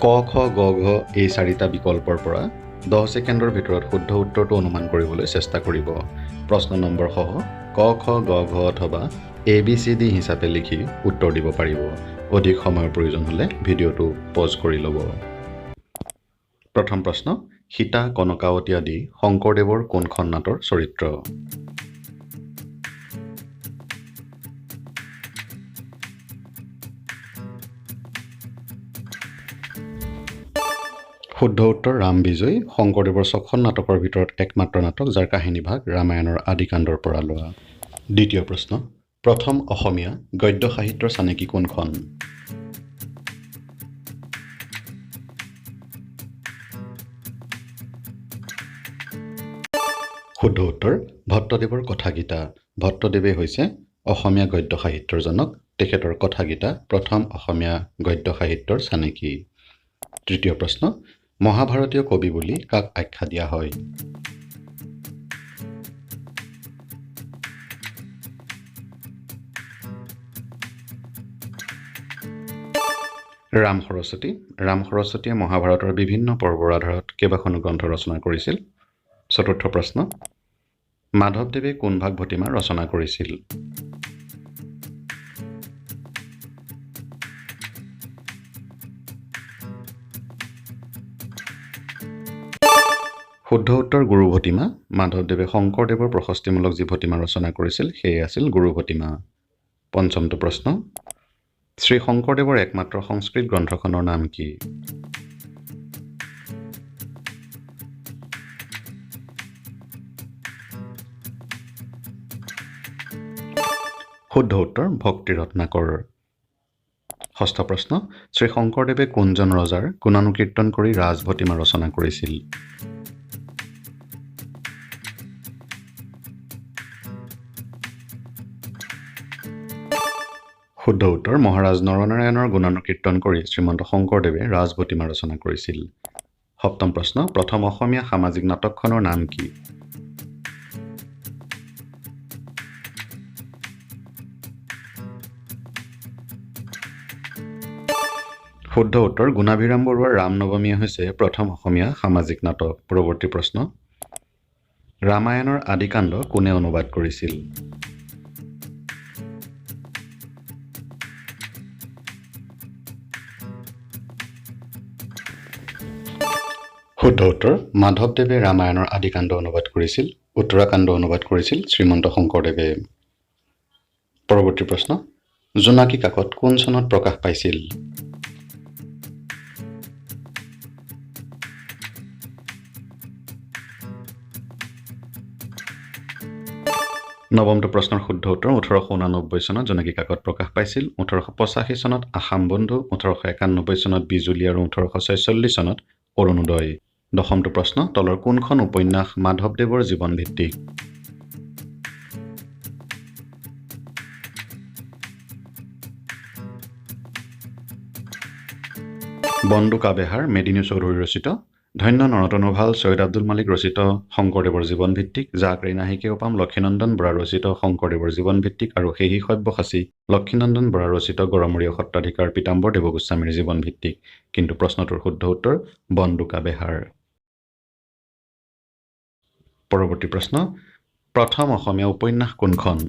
ক খ গ ঘ এই চাৰিটা বিকল্পৰ পৰা 10 ছেকেণ্ডৰ ভিতৰত শুদ্ধ উত্তৰটো অনুমান কৰিবলৈ চেষ্টা কৰিব। প্ৰশ্ন নম্বৰ সহ ক খ গ ঘ অথবা ABCD হিচাপে লিখি উত্তৰ দিব পাৰিব। অধিক সময়ৰ প্ৰয়োজন হ'লে ভিডিঅ'টো পজ কৰি ল'ব। প্ৰথম প্ৰশ্ন, সীতা কনকাৱতী আদি শংকৰদেৱৰ কোনখন নাটৰ চৰিত্ৰ? শুদ্ধ উত্তৰ ৰাম বিজয়। শংকৰদেৱৰ 6খন নাটকৰ ভিতৰত একমাত্ৰ নাটক যাৰ কাহিনীভাগ ৰামায়ণৰ আদিকাণ্ডৰ পৰা লোৱা। দ্বিতীয় প্ৰশ্ন, প্ৰথম অসমীয়া গদ্য সাহিত্যৰ চানেকি কোনখন? শুদ্ধ উত্তৰ ভট্টদেৱৰ কথাগীতা। ভট্টদেৱে হৈছে অসমীয়া গদ্য সাহিত্যৰ জনক। তেখেতৰ কথাগীতা প্ৰথম অসমীয়া গদ্য সাহিত্যৰ চানেকি। তৃতীয় প্ৰশ্ন, মহাভাৰতীয় কবি বুলি কাক আখ্যা দিয়া হয়? ৰাম সৰস্বতী। ৰাম সৰস্বতীয়ে মহাভাৰতৰ বিভিন্ন পৰ্বৰ আধাৰত কেইবাখনো গ্ৰন্থ ৰচনা কৰিছিল। চতুৰ্থ প্ৰশ্ন, মাধৱদেৱে কোন ভাগ ভটিমা ৰচনা কৰিছিল? শুদ্ধ উত্তৰ গুৰু ভটিমা। মাধৱদেৱে শংকৰদেৱৰ প্ৰশস্তিমূলক যি ভটিমা ৰচনা কৰিছিল সেয়ে আছিল গুৰু ভটিমা। পঞ্চমটো প্ৰশ্ন, শ্ৰী শংকৰদেৱৰ একমাত্ৰ সংস্কৃত গ্ৰন্থখনৰ নাম কি? শুদ্ধ উত্তৰ ভক্তি ৰত্নাকৰ। ষষ্ঠ প্ৰশ্ন, শ্ৰী শংকৰদেৱে কোনজন ৰজাৰ গুণানুকীৰ্তন কৰি ৰাজভটিমা ৰচনা কৰিছিল? শুদ্ধ উত্তৰ মহাৰাজ নৰনাৰায়ণৰ গুণানুকীৰ্তন কৰি শ্ৰীমন্ত শংকৰদেৱে ৰাজভটিমা ৰচনা কৰিছিল। সপ্তম প্ৰশ্ন, প্ৰথম অসমীয়া সামাজিক নাটকখনৰ নাম কি? শুদ্ধ উত্তৰ গুণাভিৰাম বৰুৱাৰ ৰামনৱমী হৈছে প্ৰথম অসমীয়া সামাজিক নাটক। পৰৱৰ্তী প্ৰশ্ন, ৰামায়ণৰ আদিকাণ্ড কোনে অনুবাদ কৰিছিল? শুদ্ধ উত্তৰ মাধৱদেৱে ৰামায়ণৰ আদিকাণ্ড অনুবাদ কৰিছিল। উত্তৰাকাণ্ড অনুবাদ কৰিছিল শ্ৰীমন্ত শংকৰদেৱে। পৰৱৰ্তী প্ৰশ্ন, জোনাকী কাকত কোন চনত প্ৰকাশ পাইছিল? নৱমটো প্ৰশ্নৰ শুদ্ধ উত্তৰ 1889 চনত জোনাকী কাকত প্ৰকাশ পাইছিল। 1885 চনত আসাম বন্ধু, 1891 চনত বিজুলী আৰু 1846 চনত অৰুণোদয়। দশমটো প্ৰশ্ন, তলৰ কোনখন উপন্যাস মাধৱদেৱৰ জীৱন ভিত্তিক? বন্দুকা বেহাৰ মেদিনী চৌধুৰী ৰচিত। ধন্য নৰতনুভাল ছৈয়দ আব্দুল মালিক ৰচিত শংকৰদেৱৰ জীৱন ভিত্তিক। জাক ৰীণাহিকেও পাম লক্ষীনন্দন বৰা ৰচিত শংকৰদেৱৰ জীৱন ভিত্তিক। আৰু সেহি সব্যসাচী লক্ষীনন্দন বৰা ৰচিত গড়মূৰীয়া সত্ৰাধিকাৰ পীতাম্বৰ দেৱগোস্বামীৰ জীৱন ভিত্তিক। কিন্তু প্ৰশ্নটোৰ শুদ্ধ উত্তৰ বন্দুকা বেহাৰ। পৰৱৰ্তী প্ৰশ্ন, প্ৰথম অসমীয়া উপন্যাস কোনখন?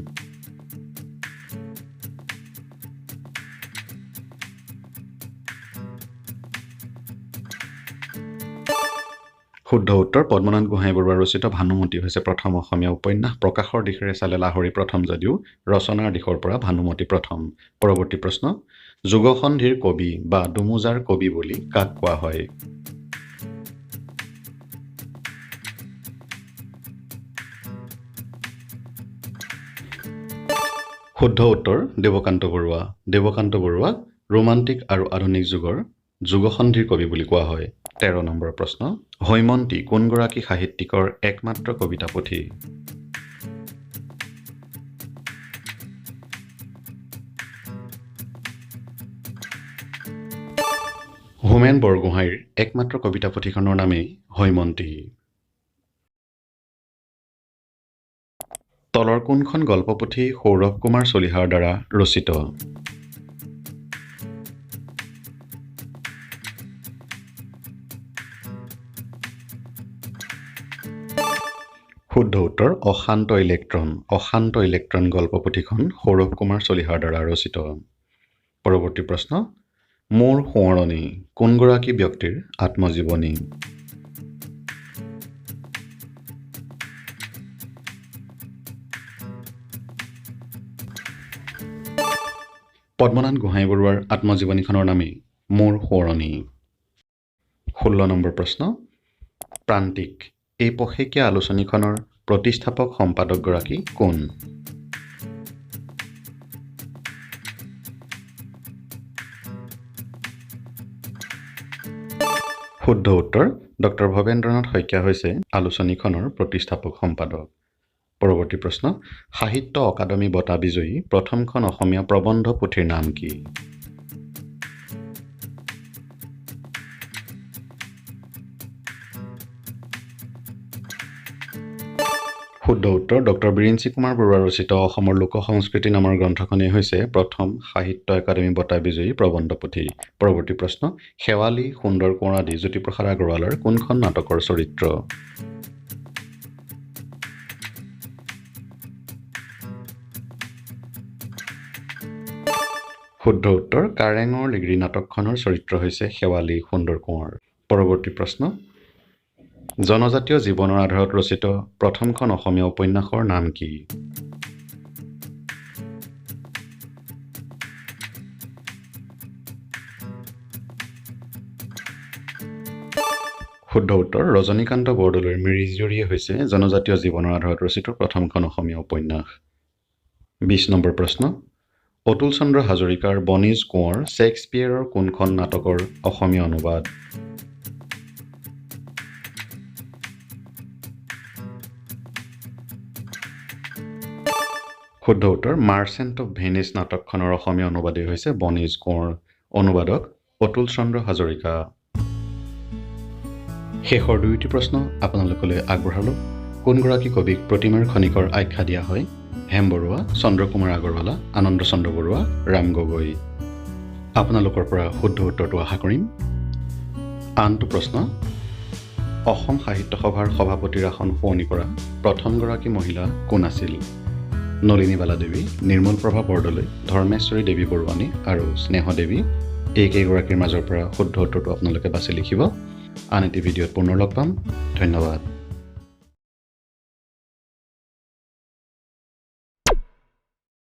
শুদ্ধ উত্তৰ পদ্মনাথ গোহাঁই বৰুৱা ৰচিত ভানুমতী হৈছে প্ৰথম অসমীয়া উপন্যাস। প্ৰকাশৰ দিশেৰে চালে লাহৰী প্ৰথম যদিও ৰচনাৰ দিশৰ পৰা ভানুমতী প্ৰথম। পৰৱৰ্তী প্ৰশ্ন, যুগসন্ধিৰ কবি বা দুমোজাৰ কবি বুলি কাক কোৱা হয়? শুদ্ধ উত্তৰ দেৱকান্ত বৰুৱা। দেৱকান্ত বৰুৱাক ৰোমান্টিক আৰু আধুনিক যুগৰ যুগসন্ধিৰ কবি বুলি কোৱা হয়। 13 নম্বৰ প্ৰশ্ন, হৈমন্তী কোনগৰাকী সাহিত্যিকৰ একমাত্ৰ কবিতা পুথি? হোমেন বৰগোহাঁইৰ একমাত্ৰ কবিতা পুথিখনৰ নামেই হৈমন্তী। তলৰ কোনখন গল্পপুথি সৌৰভ কুমাৰ চলিহাৰ দ্বাৰা ৰচিত? শুদ্ধ উত্তৰ অশান্ত ইলেক্ট্ৰন। অশান্ত ইলেক্ট্ৰন গল্পপুথিখন সৌৰভ কুমাৰ চলিহাৰ দ্বাৰা ৰচিত। পৰৱৰ্তী প্ৰশ্ন, মোৰ সোঁৱৰণী কোনগৰাকী ব্যক্তিৰ আত্মজীৱনী? পদ্মনাথ গোহাঁই বৰুৱাৰ আত্মজীৱনীখনৰ নামেই মোৰ সোঁৱৰণী। 16 নম্বৰ প্ৰশ্ন, প্ৰান্তিক এই পষেকীয়া আলোচনীখনৰ প্ৰতিষ্ঠাপক সম্পাদকগৰাকী কোন? শুদ্ধ উত্তৰ ডক্টৰ ভৱেন্দ্ৰনাথ শইকীয়া হৈছে আলোচনীখনৰ প্ৰতিষ্ঠাপক সম্পাদক। পৰৱৰ্তী প্ৰশ্ন, সাহিত্য অকাডেমী বঁটা বিজয়ী প্ৰথমখন অসমীয়া প্ৰবন্ধ পুথিৰ নাম কি? শুদ্ধ উত্তৰ ডক্টৰ বিৰিঞ্চি কুমাৰ বৰুৱা ৰচিত অসমৰ লোক সংস্কৃতি নামৰ গ্ৰন্থখনেই হৈছে প্ৰথম সাহিত্য একাডেমী বঁটা বিজয়ী প্ৰবন্ধ পুথি। পৰৱৰ্তী প্ৰশ্ন, শেৱালী সুন্দৰ কোঁৱৰ আদি জ্যোতিপ্ৰসাদ আগৰৱালাৰ কোনখন নাটকৰ চৰিত্ৰ? শুদ্ধ উত্তৰ কাৰেঙৰ লিগিৰি নাটকখনৰ চৰিত্ৰ হৈছে শেৱালী সুন্দৰ কোঁৱৰ। পৰৱৰ্তী প্ৰশ্ন, জনজাতীয় জীৱনৰ আধাৰত ৰচিত প্ৰথমখন অসমীয়া উপন্যাসৰ নাম কি? শুদ্ধ উত্তৰ ৰজনীকান্ত বৰদলৈৰ মিৰিজীয়ৰীয়ে হৈছে জনজাতীয় জীৱনৰ আধাৰত ৰচিত প্ৰথমখন অসমীয়া উপন্যাস। 20 নম্বৰ প্ৰশ্ন, অতুল চন্দ্ৰ হাজৰিকাৰ বনীজ কোঁৱৰ শ্বেক্সপিয়েৰৰ কোনখন নাটকৰ অসমীয়া অনুবাদ? শুদ্ধ উত্তৰ মাৰ্চেণ্ট অৱ ভেনিছ নাটকখনৰ অসমীয়া অনুবাদেই হৈছে বনীজ কোঁৱৰ। অনুবাদক অতুল চন্দ্ৰ হাজৰিকা। শেষৰ দুয়োটি প্ৰশ্ন আপোনালোকলৈ আগবঢ়ালোঁ। কোনগৰাকী কবিক প্ৰতিমাৰ খনিকৰ আখ্যা দিয়া হয়? হেম বৰুৱা, চন্দ্ৰকুমাৰ আগৰৱালা, আনন্দ চন্দ্ৰ বৰুৱা, ৰাম গগৈ। আপোনালোকৰ পৰা শুদ্ধ উত্তৰটো আশা কৰিম। আনটো প্ৰশ্ন, অসম সাহিত্য সভাৰ সভাপতিৰ আসন শুৱনি কৰা প্ৰথমগৰাকী মহিলা কোন আছিল? নলিনীবালা দেৱী, নিৰ্মল প্ৰভা বৰদলৈ, ধৰ্মেশ্বৰী দেৱী বৰুৱানী আৰু স্নেহ দেৱী। এইকেইগৰাকীৰ মাজৰ পৰা শুদ্ধ উত্তৰটো আপোনালোকে বাছি লিখিব। আন এটি ভিডিঅ'ত পুনৰ লগ পাম। ধন্যবাদ।